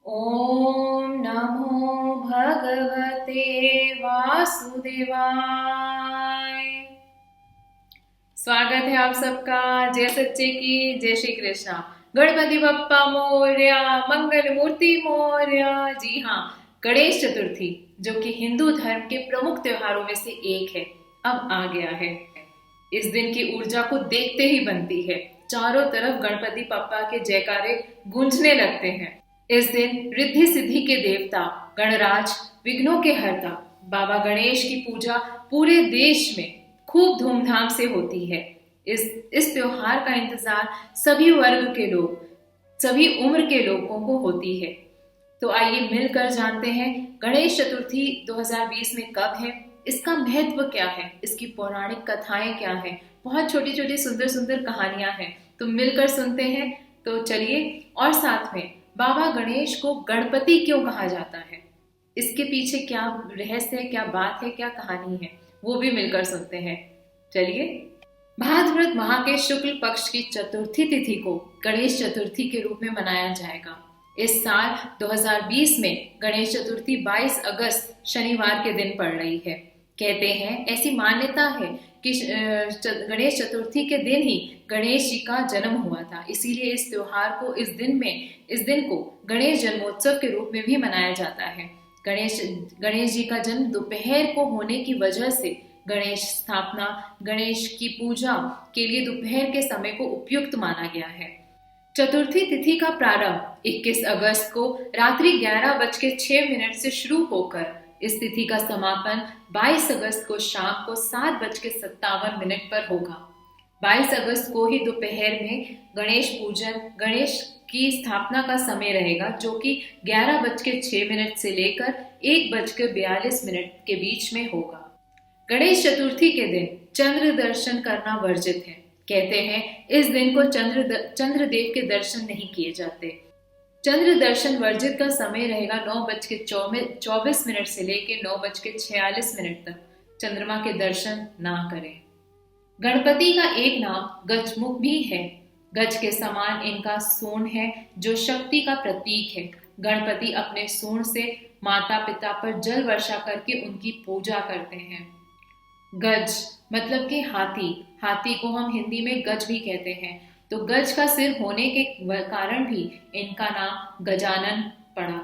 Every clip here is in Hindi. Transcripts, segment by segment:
ओम नमो भगवते वासुदेवाय। स्वागत है आप सबका। जय सच्चे की जय श्री कृष्णा। गणपति बप्पा मोरया, मंगल मूर्ति मोरया। जी हाँ, गणेश चतुर्थी जो कि हिंदू धर्म के प्रमुख त्योहारों में से एक है, अब आ गया है। इस दिन की ऊर्जा को देखते ही बनती है। चारों तरफ गणपति बप्पा के जयकारे गूंजने लगते हैं। इस दिन रिद्धि सिद्धि के देवता गणराज, विघ्नों के हरता बाबा गणेश की पूजा पूरे देश में खूब धूमधाम से होती है। इस त्योहार का इंतजार सभी वर्ग के लोग, सभी उम्र के लोगों को होती है। तो आइए मिलकर जानते हैं गणेश चतुर्थी 2020 में कब है, इसका महत्व क्या है, इसकी पौराणिक कथाएं क्या हैं। बहुत छोटी छोटी सुंदर सुंदर कहानियां हैं, तो मिलकर सुनते हैं। तो चलिए, और साथ में बाबा गणेश को गणपति क्यों कहा जाता है, इसके पीछे क्या रहस्य है, क्या बात है, क्या कहानी है, वो भी मिलकर सुनते हैं। चलिए। भाद्रपद माह के शुक्ल पक्ष की चतुर्थी तिथि को गणेश चतुर्थी के रूप में मनाया जाएगा। इस साल 2020 में गणेश चतुर्थी 22 अगस्त शनिवार के दिन पड़ रही है। कहते हैं, ऐसी मान्यता है कि गणेश चतुर्थी के दिन ही गणेश जी का जन्म हुआ था, इसीलिए इस त्योहार को इस दिन को गणेश जन्मोत्सव के रूप में भी मनाया जाता है। गणेश जी का जन्म दोपहर को होने की वजह से गणेश स्थापना, गणेश की पूजा के लिए दोपहर के समय को उपयुक्त माना गया है। चतुर्थी तिथि का प्रारंभ 21 अगस्त को रात्रि 11:06 से शुरू होकर इस तिथि का समापन 22 अगस्त को शाम को 7:57 पर होगा। 22 अगस्त को ही दोपहर में गणेश पूजन, गणेश की स्थापना का समय रहेगा, जो कि 11:06 से लेकर 1:42 के बीच में होगा। गणेश चतुर्थी के दिन चंद्र दर्शन करना वर्जित है। कहते हैं, इस दिन को चंद्रदेव के दर्शन नहीं किए जाते। चंद्र दर्शन वर्जित का समय रहेगा 9:24 से लेकर 9:46 तक। चंद्रमा के दर्शन ना करें। गणपति का एक नाम गजमुख भी है। गज के समान इनका सूंड है, जो शक्ति का प्रतीक है। गणपति अपने सूंड से माता पिता पर जल वर्षा करके उनकी पूजा करते हैं। गज मतलब कि हाथी। हाथी को हम हिंदी में गज भी कहते हैं। तो गज का सिर होने के कारण भी इनका नाम गजानन पड़ा।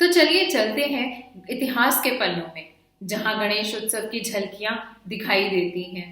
तो चलिए चलते हैं इतिहास के पन्नों में, जहां गणेश उत्सव की झलकियां दिखाई देती हैं।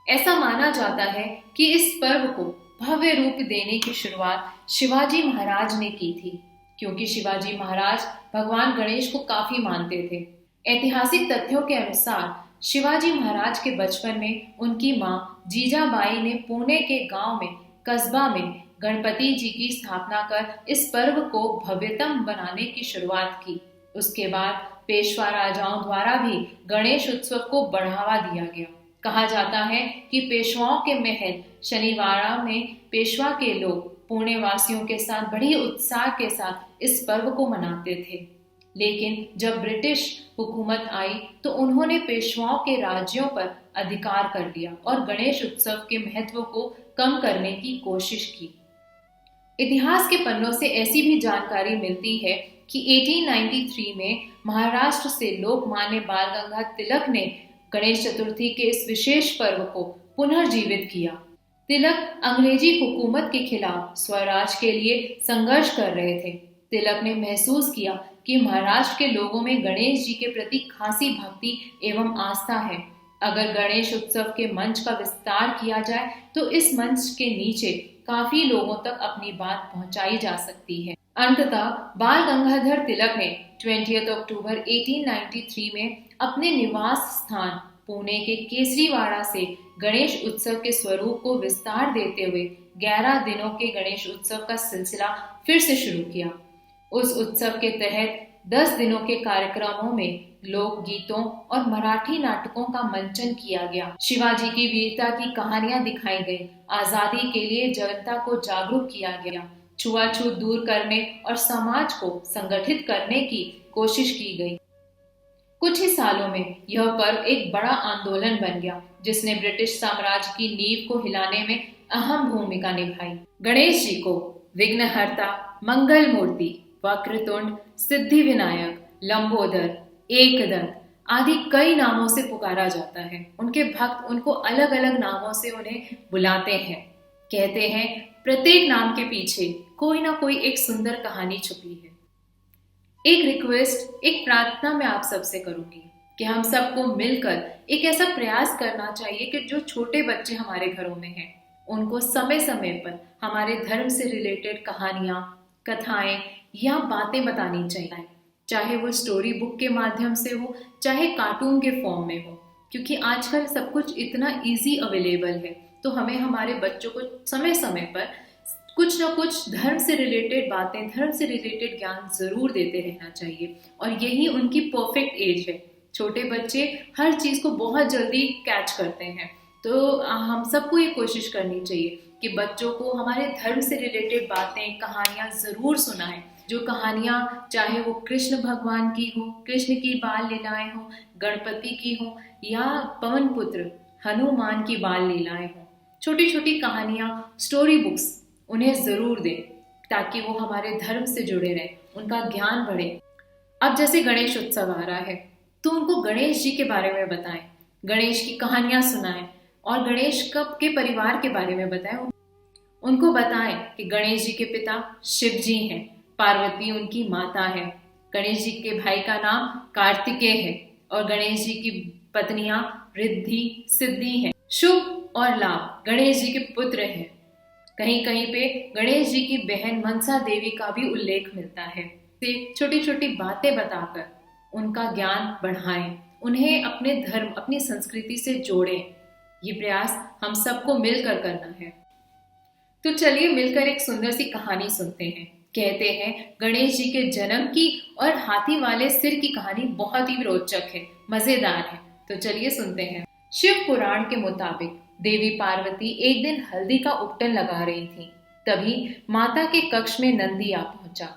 ऐसा माना जाता है कि इस पर्व को भव्य रूप देने की शुरुआत शिवाजी महाराज ने की थी, क्योंकि शिवाजी महाराज भगवान गणेश को काफी मानते थे। ऐतिहासिक तथ्यों के अनुसार शिवाजी महाराज के बचपन में उनकी मां जीजाबाई ने पुणे के गांव में, कस्बा में गणपति जी की स्थापना कर इस पर्व को भव्यतम बनाने की शुरुआत की। उसके बाद पेशवा राजाओं द्वारा भी गणेश उत्सव को बढ़ावा दिया गया। कहा जाता है कि पेशवाओं के महल शनिवारा में पेशवा के लोग पुणे वासियों के साथ बड़ी उत्साह के साथ इस पर्व को मनाते थे। लेकिन जब ब्रिटिश हुकूमत आई तो उन्होंने पेशवाओं के राज्यों पर अधिकार कर लिया और गणेश उत्सव के महत्व को कम करने की कोशिश की। इतिहास के पन्नों से ऐसी भी जानकारी मिलती है कि 1893 में महाराष्ट्र से लोकमान्य बाल गंगाधर तिलक ने गणेश चतुर्थी के इस विशेष पर्व को पुनर्जीवित किया। तिलक अंग्रेजी हुकूमत के खिलाफ स्वराज के लिए संघर्ष कर रहे थे। तिलक ने महसूस किया कि महाराष्ट्र के लोगों में गणेश जी के प्रति खासी भक्ति एवं आस्था है। अगर गणेश उत्सव के मंच का विस्तार किया जाए तो इस मंच के नीचे काफी लोगों तक अपनी बात पहुंचाई जा सकती है। अंततः बाल गंगाधर तिलक ने 20 अक्टूबर 1893 में अपने निवास स्थान पुणे के केसरीवाड़ा से गणेश उत्सव के स्वरूप को विस्तार देते हुए 11 दिनों के गणेश उत्सव का सिलसिला फिर से शुरू किया। उस उत्सव के तहत 10 दिनों के कार्यक्रमों में लोक गीतों और मराठी नाटकों का मंचन किया गया। शिवाजी की वीरता की कहानियां दिखाई गई। आजादी के लिए जनता को जागरूक किया गया। छुआछूत दूर करने और समाज को संगठित करने की कोशिश की गई। कुछ ही सालों में यह पर्व एक बड़ा आंदोलन बन गया, जिसने ब्रिटिश साम्राज्य की नींव को हिलाने में अहम भूमिका निभाई। गणेश जी को विघ्नहर्ता, मंगल मूर्ति, वक्रतुंड, सिद्धि विनायक, लंबोदर, एकदंत आदि कई नामों से पुकारा जाता है। उनके भक्त उनको अलग अलग नामों से उन्हें बुलाते हैं। कहते हैं प्रत्येक नाम के पीछे कोई ना कोई एक सुंदर कहानी छुपी है। एक रिक्वेस्ट, एक प्रार्थना मैं आप सबसे करूंगी कि हम सबको मिलकर एक ऐसा प्रयास करना चाहिए कि जो छोटे बच्चे हमारे घरों में हैं उनको समय समय पर हमारे धर्म से रिलेटेड कहानियां, कथाएं या बातें बतानी चाहिए, चाहे वो स्टोरी बुक के माध्यम से हो, चाहे कार्टून के फॉर्म में हो, क्योंकि आजकल सब कुछ इतना इजी अवेलेबल है। तो हमें हमारे बच्चों को समय समय पर कुछ ना कुछ धर्म से रिलेटेड बातें, धर्म से रिलेटेड ज्ञान जरूर देते रहना चाहिए। और यही उनकी परफेक्ट एज है। छोटे बच्चे हर चीज को बहुत जल्दी कैच करते हैं। तो हम सबको ये कोशिश करनी चाहिए कि बच्चों को हमारे धर्म से रिलेटेड बातें, कहानियां जरूर सुनाएं। जो कहानियां चाहे वो कृष्ण भगवान की हो, कृष्ण की बाल लीलाएं हो, गणपति की हो, या पवन पुत्र हनुमान की बाल लीलाएं हो, छोटी छोटी कहानियां, स्टोरी बुक्स उन्हें जरूर दें ताकि वो हमारे धर्म से जुड़े रहें, उनका ज्ञान बढ़े। अब जैसे गणेश उत्सव आ रहा है तो उनको गणेश जी के बारे में बताएं, गणेश की कहानियां सुनाएं और गणेश कब के परिवार के बारे में बताएं। उनको बताएं कि गणेश जी के पिता शिव जी हैं, पार्वती उनकी माता है, गणेश जी के भाई का नाम कार्तिकेय है और गणेश जी की पत्नियां रिद्धि, सिद्धि हैं। शुभ और लाभ गणेश जी के पुत्र हैं। कहीं कहीं पे गणेश जी की बहन मनसा देवी का भी उल्लेख मिलता है। छोटी छोटी बातें बताकर उनका ज्ञान बढ़ाएं, उन्हें अपने धर्म, अपनी संस्कृति से जोड़ें। ये प्रयास हम सबको मिलकर करना है। तो चलिए मिलकर एक सुंदर सी कहानी सुनते हैं। कहते हैं गणेश जी के जन्म की और हाथी वाले सिर की कहानी बहुत ही रोचक है, मजेदार है। तो चलिए सुनते हैं। शिव पुराण के मुताबिक देवी पार्वती एक दिन हल्दी का उपटन लगा रही थी। तभी माता के कक्ष में नंदी आ पहुंचा।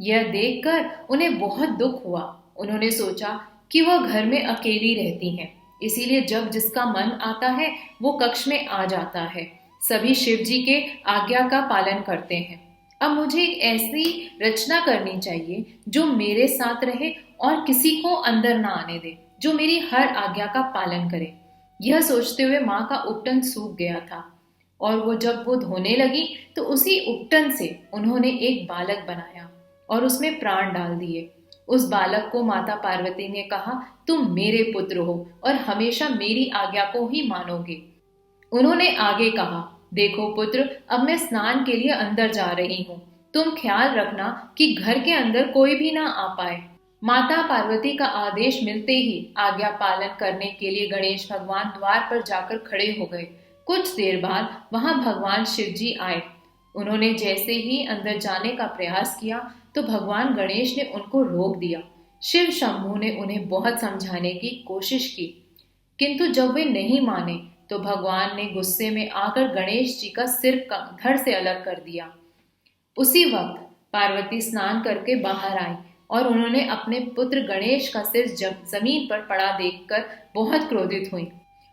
यह देखकर उन्हें बहुत दुख हुआ। उन्होंने सोचा कि वह घर में अकेली रहती हैं, इसीलिए जब जिसका मन आता है वो कक्ष में आ जाता है। सभी शिव जी के आज्ञा का पालन करते हैं। अब मुझे एक ऐसी रचना करनी चाहिए जो मेरे साथ रहे और किसी को अंदर ना आने दे, जो मेरी हर आज्ञा का पालन करे। यह सोचते हुए माँ का उपटन सूख गया था और जब वो धोने लगी तो उसी उपटन से उन्होंने एक बालक बनाया और उसमें प्राण डाल दिए। उस बालक को माता पार्वती ने कहा, तुम मेरे पुत्र हो और हमेशा मेरी आज्ञा को ही मानोगे। उन्होंने आगे कहा, देखो पुत्र, अब मैं स्नान के लिए अंदर जा रही हूँ। तुम ख्याल रखना कि घर के अंदर कोई भी ना आ पाए। माता पार्वती का आदेश मिलते ही आज्ञा पालन करने के लिए गणेश भगवान द्वार पर जाकर खड़े हो गए। कुछ देर बाद वहां भगवान शिव जी आए। उन्होंने जैसे ही अंदर जाने का प्रयास किया तो भगवान गणेश ने उनको रोक दिया। शिव शंभू ने उन्हें बहुत समझाने की कोशिश की, किंतु जब वे नहीं माने तो भगवान ने गुस्से में आकर गणेश जी का सिर धड़ से अलग कर दिया। उसी वक्त पार्वती स्नान करके बाहर आई और उन्होंने अपने पुत्र गणेश का सिर जमीन पर पड़ा देखकर बहुत क्रोधित हुई।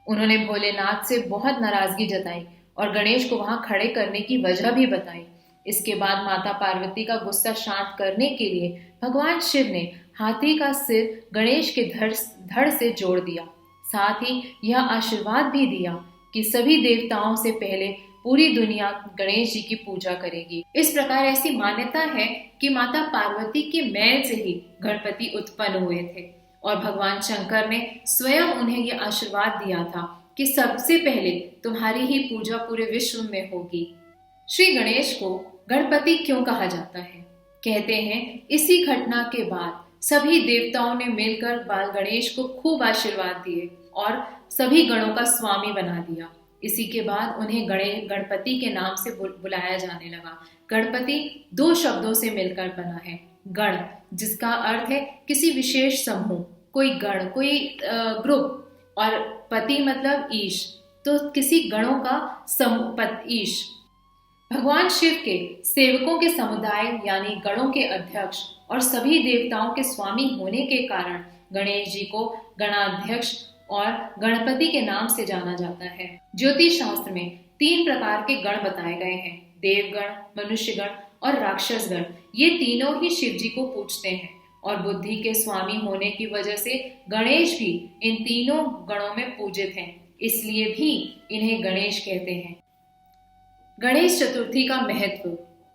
उन्होंने भोलेनाथ से बहुत नाराजगी जताई और गणेश को वहां खड़े करने की वजह भी बताई। इसके बाद माता पार्वती का गुस्सा शांत करने के लिए भगवान शिव ने हाथी का सिर गणेश के धड़ से जोड़ दिया। साथ ही यह आशीर्वाद भी दिया कि सभी देवताओं से पहले पूरी दुनिया गणेश जी की पूजा करेगी। इस प्रकार ऐसी मान्यता है कि माता पार्वती के मैल से ही गणपति उत्पन्न हुए थे और भगवान शंकर ने स्वयं उन्हें यह आशीर्वाद दिया था कि सबसे पहले तुम्हारी ही पूजा पूरे विश्व में होगी। श्री गणेश को गणपति क्यों कहा जाता है? कहते हैं इसी घटना के बाद सभी देवताओं ने मिलकर बाल गणेश को खूब आशीर्वाद दिए और सभी गणों का स्वामी बना दिया। इसी के बाद उन्हें गणपति के नाम से बुलाया जाने लगा। गणपति दो शब्दों से मिलकर बना है। गण जिसका अर्थ है किसी विशेष समूह, कोई गण, कोई ग्रुप, और पति मतलब ईश, तो किसी गणों का समूह ईश। भगवान शिव के सेवकों के समुदाय यानी गणों के अध्यक्ष और सभी देवताओं के स्वामी होने के कारण गणेश जी को गणाध्यक्ष और गणपति के नाम से जाना जाता है। ज्योतिष शास्त्र में 3 प्रकार के गण बताए गए हैं, देवगण, मनुष्यगण और राक्षसगण, ये तीनों ही शिव जी को पूजते हैं और बुद्धि के स्वामी होने की वजह से गणेश भी इन तीनों गणों में पूजित हैं, इसलिए भी इन्हें गणेश कहते हैं। गणेश चतुर्थी का महत्व,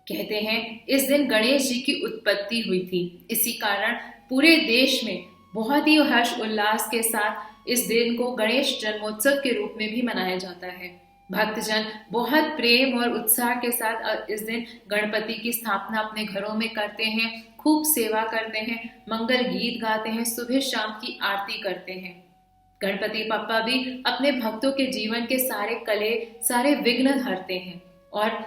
कहते हैं इस दिन गणेश जी की उत्पत्ति हुई थी। इसी कारण पूरे देश में बहुत ही हर्ष उल्लास के साथ इस दिन को गणेश जन्मोत्सव के रूप में भी मनाया जाता है। भक्तजन बहुत प्रेम और उत्साह के साथ इस दिन गणपति की स्थापना अपने घरों में करते हैं, खूब सेवा करते हैं, मंगल गीत गाते हैं, सुबह शाम की आरती करते हैं। गणपति बप्पा भी अपने भक्तों के जीवन के सारे कले, सारे विघ्न हरते हैं और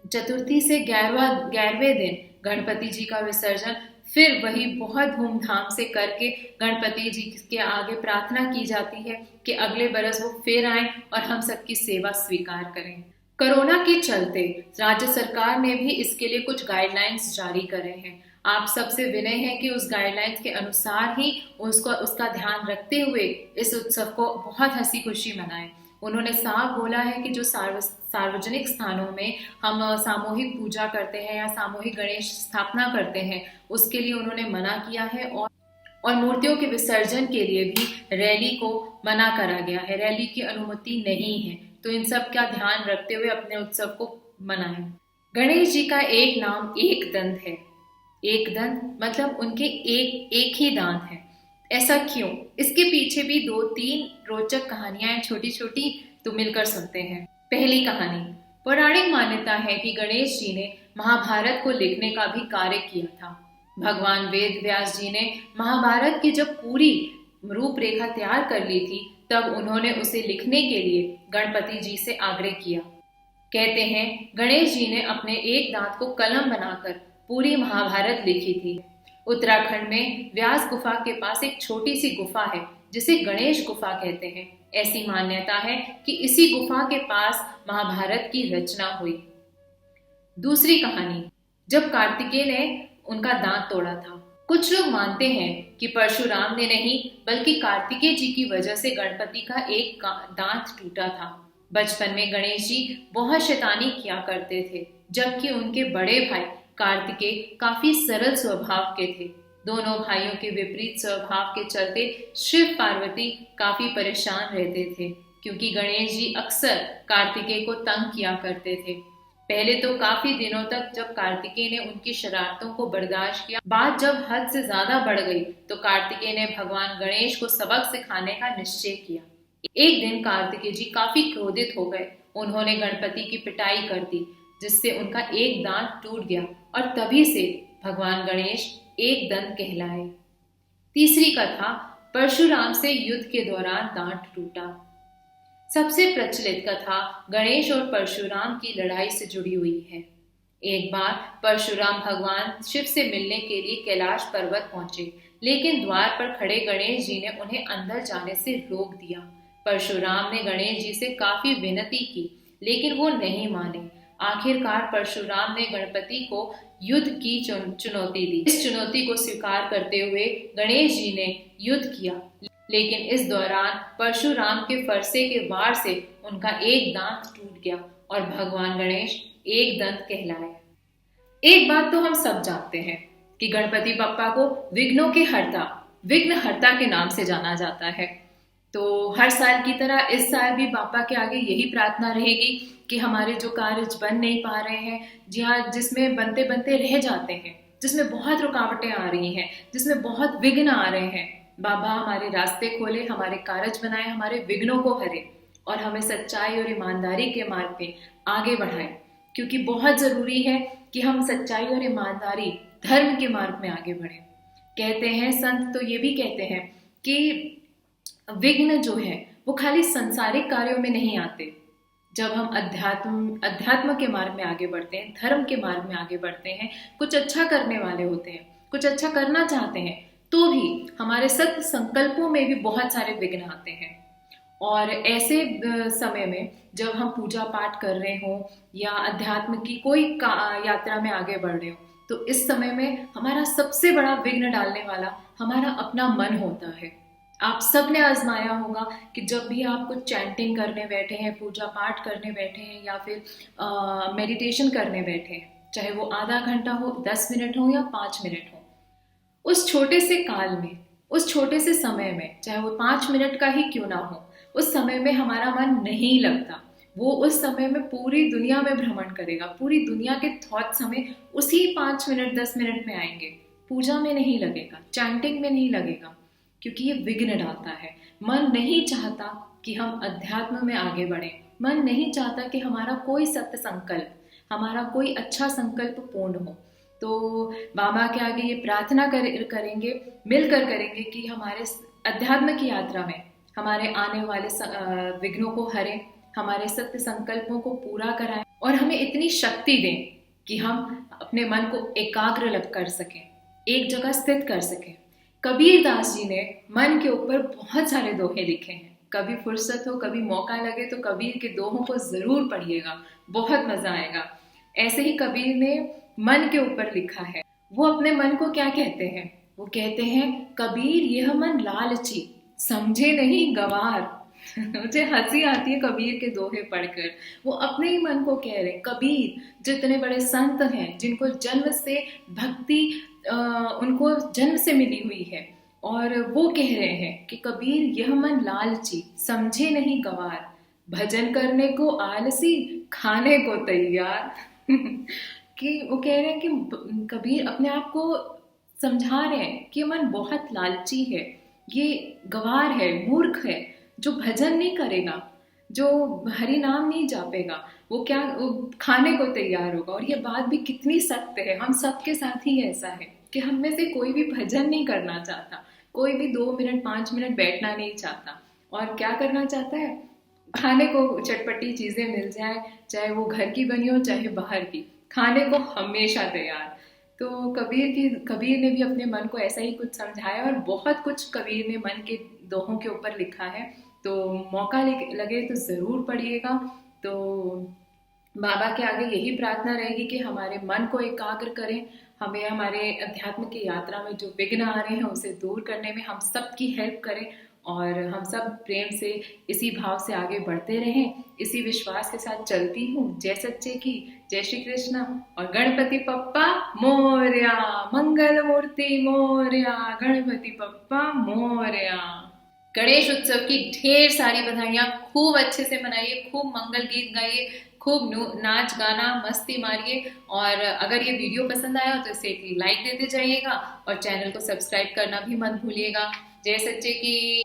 चतुर्थी से 11वें दिन गणपति जी का विसर्जन फिर वही बहुत धूमधाम से करके गणपति जी के आगे प्रार्थना की जाती है कि अगले बरस वो फिर आए और हम सबकी सेवा स्वीकार करें। कोरोना के चलते राज्य सरकार ने भी इसके लिए कुछ गाइडलाइंस जारी करे हैं। आप सबसे विनय है कि उस गाइडलाइंस के अनुसार ही उसका ध्यान रखते हुए इस उत्सव को बहुत हंसी खुशी मनाएं। उन्होंने साफ बोला है कि जो सार्वजनिक स्थानों में हम सामूहिक पूजा करते हैं या सामूहिक गणेश स्थापना करते हैं, उसके लिए उन्होंने मना किया है और मूर्तियों के विसर्जन के लिए भी रैली को मना करा गया है। रैली की अनुमति नहीं है, तो इन सब का ध्यान रखते हुए अपने उत्सव को मनाएं। गणेश जी का एक नाम एक दंत है। एक दंत मतलब उनके एक ही दांत है। ऐसा क्यों? इसके पीछे भी 2-3 रोचक कहानियां हैं, छोटी छोटी, तो मिलकर सुनते हैं। पहली कहानी, पौराणिक मान्यता है कि गणेश जी ने महाभारत को लिखने का भी कार्य किया था। भगवान वेद व्यास जी ने महाभारत की जब पूरी रूपरेखा तैयार कर ली थी, तब उन्होंने उसे लिखने के लिए गणपति जी से आग्रह किया। कहते हैं गणेश जी ने अपने एक दांत को कलम बनाकर पूरी महाभारत लिखी थी। उत्तराखंड में व्यास गुफा के पास एक छोटी सी गुफा है जिसे गणेश गुफा कहते हैं। ऐसी मान्यता है कि इसी गुफा के पास महाभारत की रचना हुई। दूसरी कहानी, जब कार्तिकेय ने उनका दांत तोड़ा था। कुछ लोग मानते हैं कि परशुराम ने नहीं बल्कि कार्तिकेय जी की वजह से गणपति का एक दांत टूटा था। बचपन में गणेश जी बहुत शैतानी किया करते थे, जबकि उनके बड़े भाई कार्तिकेय काफी सरल स्वभाव के थे। दोनों भाइयों के विपरीत स्वभाव के चलते शिव पार्वती काफी परेशान रहते थे, क्योंकि गणेश जी अक्सर कार्तिकेय को तंग किया करते थे। पहले तो काफी दिनों तक जब कार्तिकेय ने उनकी शरारतों को बर्दाश्त किया, बात जब हद से ज्यादा बढ़ गई तो कार्तिकेय ने भगवान गणेश को सबक सिखाने का निश्चय किया। एक दिन कार्तिकेय जी काफी क्रोधित हो गए। उन्होंने गणपति की पिटाई कर दी, जिससे उनका एक दांत टूट गया और तभी से भगवान गणेश एक दंत कहलाए। तीसरी कथा, परशुराम से युद्ध के दौरान दांत टूटा। सबसे प्रचलित कथा गणेश और परशुराम की लड़ाई से जुड़ी हुई है। एक बार परशुराम भगवान शिव से मिलने के लिए कैलाश पर्वत पहुंचे, लेकिन द्वार पर खड़े गणेश जी ने उन्हें अंदर जाने से रोक दिया। परशुराम ने गणेश जी से काफी विनती की, लेकिन वो नहीं माने। आखिरकार परशुराम ने गणपति को युद्ध की चुनौती दी। इस चुनौती को स्वीकार करते हुए गणेश जी ने युद्ध किया, लेकिन इस दौरान परशुराम के फरसे के वार से उनका एक दांत टूट गया और भगवान गणेश एक दंत कहलाए। एक बात तो हम सब जानते हैं कि गणपति बप्पा को विघ्नों के हरता, विघ्नहर्ता के नाम से जाना जाता है। तो हर साल की तरह इस साल भी बापा के आगे यही प्रार्थना रहेगी कि हमारे जो कार्य बन नहीं पा रहे हैं, जी हाँ, जिसमें बनते बनते रह जाते हैं, जिसमें बहुत रुकावटें आ रही हैं, जिसमें बहुत विघ्न आ रहे हैं, बाबा हमारे रास्ते खोले, हमारे कार्य बनाए, हमारे विघ्नों को हरे और हमें सच्चाई और ईमानदारी के मार्ग पे आगे बढ़ाए। क्योंकि बहुत जरूरी है कि हम सच्चाई और ईमानदारी, धर्म के मार्ग में आगे बढ़े। कहते हैं संत तो ये भी कहते हैं कि विघ्न जो है वो खाली संसारिक कार्यों में नहीं आते। जब हम अध्यात्म के मार्ग में आगे बढ़ते हैं, धर्म के मार्ग में आगे बढ़ते हैं, कुछ अच्छा करने वाले होते हैं, कुछ अच्छा करना चाहते हैं, तो भी हमारे सत्य संकल्पों में भी बहुत सारे विघ्न आते हैं। और ऐसे समय में जब हम पूजा पाठ कर रहे हो या अध्यात्म की कोई यात्रा में आगे बढ़ रहे हो, तो इस समय में हमारा सबसे बड़ा विघ्न डालने वाला हमारा अपना मन होता है। आप सब ने आजमाया होगा कि जब भी आप कुछ चैंटिंग करने बैठे हैं, पूजा पाठ करने बैठे हैं या फिर मेडिटेशन करने बैठे हैं, चाहे वो आधा घंटा हो, 10 मिनट हो या 5 मिनट हो। उस छोटे से काल में, उस छोटे से समय में, चाहे वो 5 मिनट का ही क्यों ना हो, उस समय में हमारा मन नहीं लगता। वो उस समय में पूरी दुनिया में भ्रमण करेगा, पूरी दुनिया के थॉट्स हमें उसी 5 मिनट 10 मिनट में आएंगे। पूजा में नहीं लगेगा, चैंटिंग में नहीं लगेगा, क्योंकि ये विघ्न डालता है। मन नहीं चाहता कि हम अध्यात्म में आगे बढ़ें, मन नहीं चाहता कि हमारा कोई सत्य संकल्प, हमारा कोई अच्छा संकल्प पूर्ण हो। तो बाबा के आगे ये प्रार्थना करेंगे, मिलकर करेंगे कि हमारे अध्यात्म की यात्रा में हमारे आने वाले विघ्नों को हरें, हमारे सत्य संकल्पों को पूरा कराएं और हमें इतनी शक्ति दें कि हम अपने मन को एकाग्र कर सकें, एक जगह स्थित कर सकें। कबीर दास जी ने मन के ऊपर बहुत सारे दोहे लिखे हैं। कभी फुर्सत हो, कभी मौका लगे तो कबीर के दोहों को जरूर पढ़िएगा, बहुत मजा आएगा। ऐसे ही कबीर ने मन के ऊपर लिखा है। वो अपने मन को क्या कहते हैं? वो कहते हैं, कबीर यह मन लालची, समझे नहीं गवार। मुझे हंसी आती है कबीर के दोहे पढ़कर। वो अपने ही मन को कह रहे हैं। कबीर जितने बड़े संत हैं, जिनको जन्म से भक्ति उनको जन्म से मिली हुई है, और वो कह रहे हैं कि कबीर यह मन लालची, समझे नहीं गवार, भजन करने को आलसी, खाने को तैयार। कि वो कह रहे हैं कि कबीर अपने आप को समझा रहे हैं कि मन बहुत लालची है, ये गवार है, मूर्ख है, जो भजन नहीं करेगा, जो हरि नाम नहीं जापेगा, वो क्या वो खाने को तैयार होगा। और ये बात भी कितनी सत्य है। हम सबके साथ ही ऐसा है कि हम में से कोई भी भजन नहीं करना चाहता, कोई भी 2 मिनट 5 मिनट बैठना नहीं चाहता, और क्या करना चाहता है? खाने को चटपटी चीजें मिल जाए, चाहे वो घर की बनी हो चाहे बाहर की, खाने को हमेशा तैयार। तो कबीर ने भी अपने मन को ऐसा ही कुछ समझाया, और बहुत कुछ कबीर ने मन के दोहों के ऊपर लिखा है। तो मौका लगे तो जरूर पढ़िएगा। तो बाबा के आगे यही प्रार्थना रहेगी कि हमारे मन को एकाग्र करें, हमें हमारे अध्यात्म की यात्रा में जो विघ्न आ रहे हैं उसे दूर करने में हम सबकी हेल्प करें, और हम सब प्रेम से इसी भाव से आगे बढ़ते रहें। इसी विश्वास के साथ चलती हूँ। जय सच्चे की, जय श्री कृष्ण, और गणपति पप्पा मोरया, मंगल मूर्ति मोरया, गणपति पप्पा मोरया। गणेश उत्सव की ढेर सारी बधाइयाँ। खूब अच्छे से मनाइए, खूब मंगल गीत गाइए, खूब नाच गाना मस्ती मारिए। और अगर ये वीडियो पसंद आया तो इसे एक लाइक देते जाइएगा, और चैनल को सब्सक्राइब करना भी मत भूलिएगा। जय सच्चे की।